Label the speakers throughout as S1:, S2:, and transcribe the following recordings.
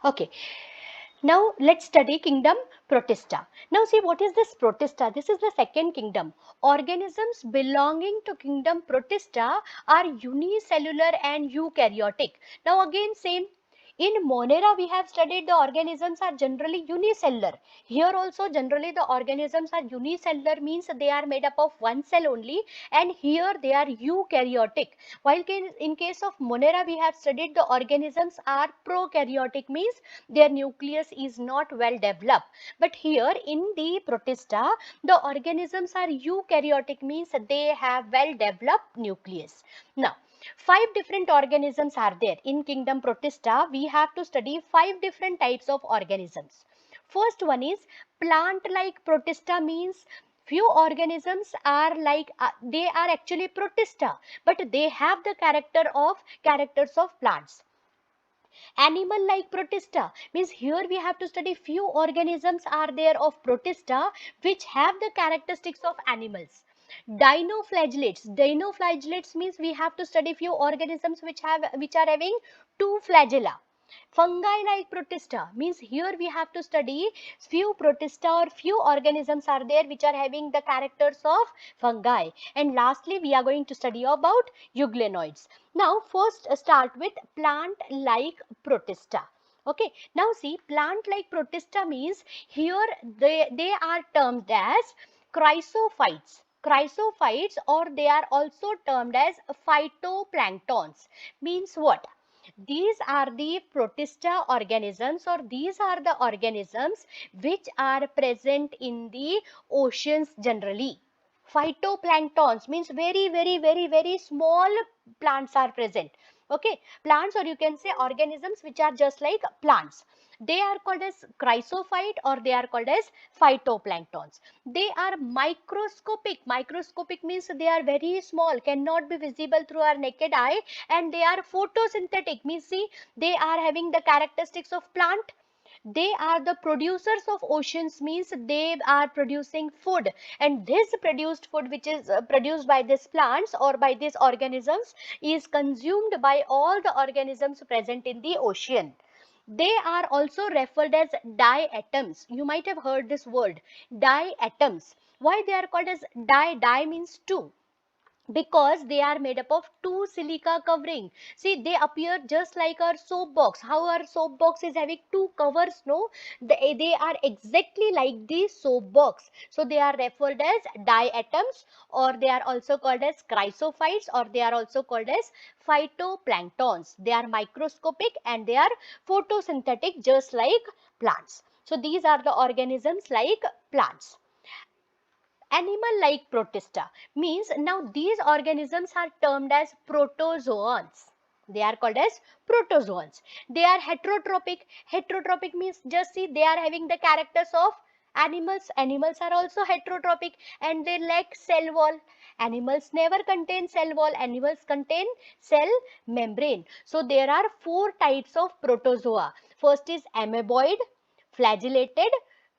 S1: Okay, now let's study kingdom Protista. Now see, what is this Protista? This is the second kingdom. Organisms belonging to kingdom Protista are unicellular and eukaryotic. Now again same. In Monera we have studied the organisms are generally unicellular. Here also generally the organisms are unicellular, means they are made up of one cell only, and here they are eukaryotic. While in case of Monera we have studied the organisms are prokaryotic, means their nucleus is not well developed. But here in the Protista the organisms are eukaryotic, means they have well developed nucleus. Now 5 different organisms are there in kingdom Protista. We have to study 5 different types of organisms. First one is plant like Protista, means few organisms are like they are actually Protista, but they have the characters of plants. Animal like Protista, means here we have to study few organisms are there of Protista which have the characteristics of animals. Dinoflagellates means we have to study few organisms which are having 2 flagella. Fungi like Protista, means here we have to study few Protista or few organisms are there which are having the characters of fungi. And lastly we are going to study about euglenoids. Now first start with plant like Protista. Okay, now see, plant like Protista means here they are termed as chrysophytes, or they are also termed as phytoplanktons. Means what? These are the Protista organisms, or these are the organisms which are present in the oceans generally. Phytoplanktons means very small plants are present. Okay, plants, or you can say organisms which are just like plants. They are called as chrysophyte, or they are called as phytoplanktons. They are microscopic. Microscopic means they are very small, cannot be visible through our naked eye, and they are photosynthetic, means see, they are having the characteristics of plant. They are the producers of oceans, means they are producing food, and this produced food which is produced by these plants or by these organisms is consumed by all the organisms present in the ocean. They are also referred as diatoms. You might have heard this word, diatoms. Why they are called as di means two, because they are made up of 2 silica covering. See, they appear just like our soap box. How our soap box is having 2 covers, no? They are exactly like the soap box. So they are referred as diatoms, or they are also called as chrysophytes, or they are also called as phytoplanktons. They are microscopic and they are photosynthetic just like plants. So these are the organisms like plants. Animal like Protista means now these organisms are termed as protozoans. They are called as protozoans. They are heterotrophic. Heterotrophic means just see, they are having the characters of animals. Animals are also heterotrophic and they lack cell wall. Animals never contain cell wall. Animals contain cell membrane. So there are 4 types of protozoa. First is amoeboid, flagellated,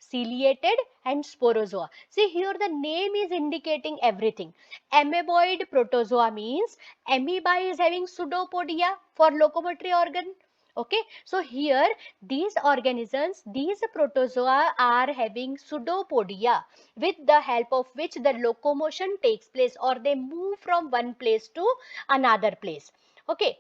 S1: ciliated and sporozoa. See, here the name is indicating everything. Amoeboid protozoa means amoeba is having pseudopodia for locomotory organ. Okay, so here these organisms, these protozoa are having pseudopodia, with the help of which the locomotion takes place, or they move from one place to another place. Okay,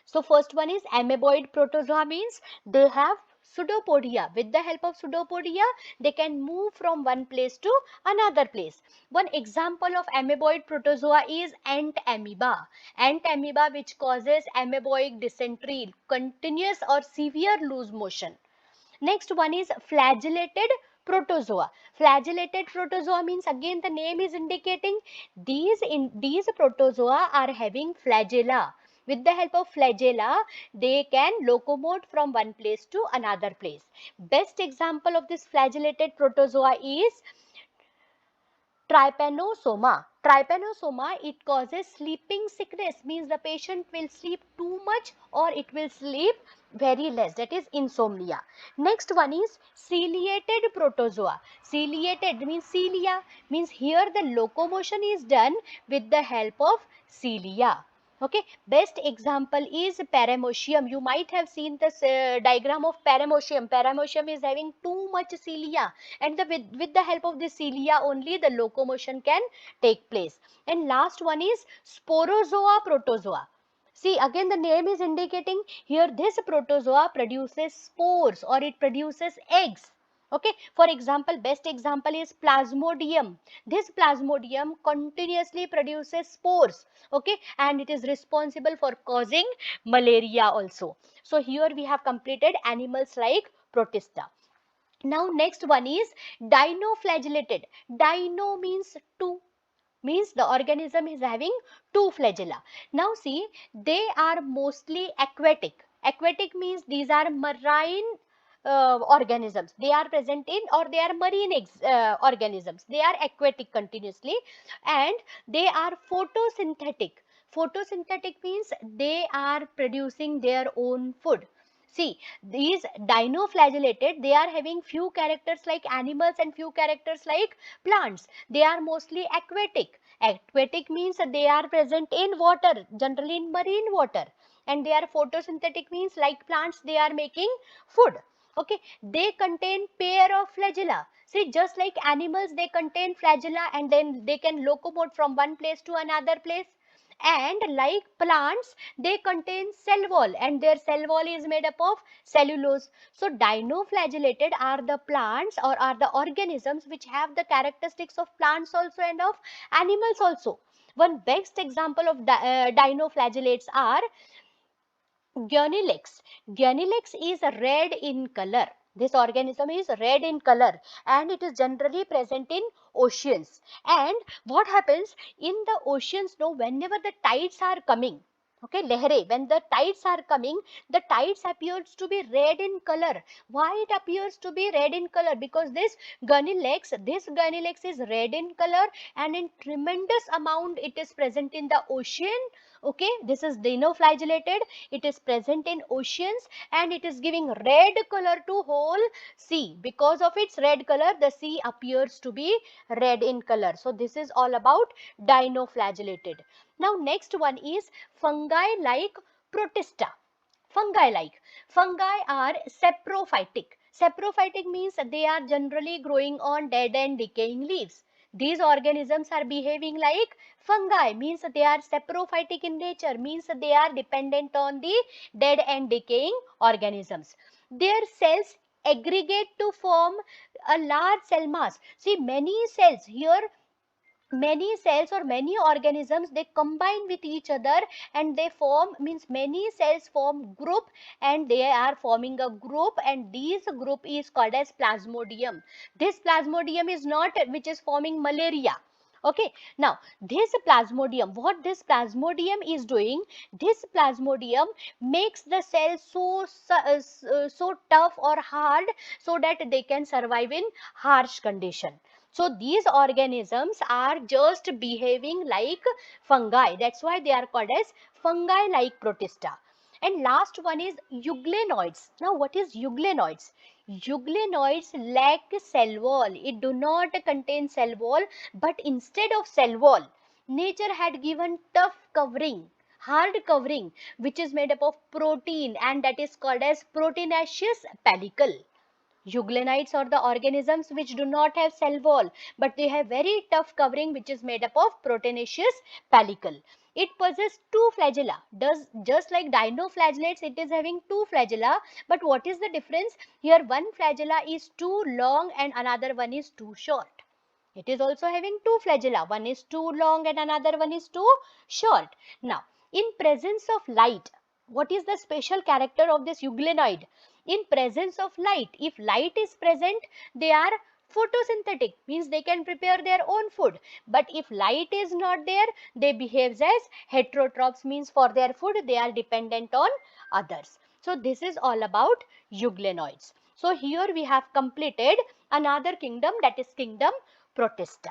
S1: so first one is amoeboid protozoa, means they have pseudopodia. With the help of pseudopodia, they can move from one place to another place. One example of amoeboid protozoa is ant amoeba. Ant amoeba, which causes amoeboic dysentery, continuous or severe loose motion. Next one is flagellated protozoa. Flagellated protozoa means, again the name is indicating, these protozoa are having flagella. With the help of flagella, they can locomote from one place to another place. Best example of this flagellated protozoa is trypanosoma. Trypanosoma, it causes sleeping sickness, means the patient will sleep too much or it will sleep very less, that is insomnia. Next one is ciliated protozoa. Ciliated means cilia, means here the locomotion is done with the help of cilia. Okay, best example is Paramecium. You might have seen this diagram of Paramecium. Paramecium is having too much cilia, and with the help of the cilia only the locomotion can take place. And last one is Sporozoa protozoa. See, again the name is indicating here this protozoa produces spores or it produces eggs. Okay, for example, best example is Plasmodium. This Plasmodium continuously produces spores, okay, and it is responsible for causing malaria also. So here we have completed animals like Protista. Now next one is dinoflagellated. Dino means two, means the organism is having two flagella. Now see, they are mostly aquatic. Aquatic means these are marine organisms. They are present in, or they are marine organisms. They are aquatic continuously, and they are photosynthetic. Photosynthetic means they are producing their own food. See, these dinoflagellated, they are having few characters like animals and few characters like plants. They are mostly aquatic. Aquatic means they are present in water, generally in marine water. And they are photosynthetic means like plants, they are making food. Okay, they contain pair of flagella. See, just like animals, they contain flagella and then they can locomote from one place to another place. And like plants, they contain cell wall, and their cell wall is made up of cellulose. So dinoflagellated are the plants or are the organisms which have the characteristics of plants also and of animals also. One best example of dinoflagellates are Guianelex. Guianelex is red in color. This organism is red in color and it is generally present in oceans. And what happens in the oceans, no, whenever the tides are coming, okay, lehre, when the tides are coming, the tides appears to be red in color. Why it appears to be red in color? Because this Guianelex is red in color, and in tremendous amount it is present in the ocean. Okay, this is dinoflagellated. It is present in oceans and it is giving red color to whole sea. Because of its red color, the sea appears to be red in color. So this is all about dinoflagellated. Now next one is fungi like Protista. Fungi like. Fungi are saprophytic. Saprophytic means they are generally growing on dead and decaying leaves. These organisms are behaving like fungi, means they are saprophytic in nature, means they are dependent on the dead and decaying organisms. Their cells aggregate to form a large cell mass. See, many cells here, many cells or many organisms, they combine with each other and they form, means many cells form group, and they are forming a group, and this group is called as plasmodium. This plasmodium is not which is forming malaria. Okay, now this plasmodium, what this plasmodium is doing, this plasmodium makes the cell so tough or hard so that they can survive in harsh condition. So these organisms are just behaving like fungi. That's why they are called as fungi like Protista. And last one is euglenoids. Now what is euglenoids? Euglenoids lack cell wall. It do not contain cell wall, but instead of cell wall, nature had given tough covering, hard covering, which is made up of protein, and that is called as proteinaceous pellicle. Euglenides are the organisms which do not have cell wall, but they have very tough covering which is made up of proteinaceous pellicle. It possesses two flagella. Just like dinoflagellates, it is having two flagella. But what is the difference? Here one flagella is too long and another one is too short. It is also having two flagella. One is too long and another one is too short. Now, in presence of light, what is the special character of this euglenoid? In presence of light, if light is present, they are photosynthetic, means they can prepare their own food. But if light is not there, they behave as heterotrophs, means for their food they are dependent on others. So this is all about euglenoids. So here we have completed another kingdom, that is kingdom Protista.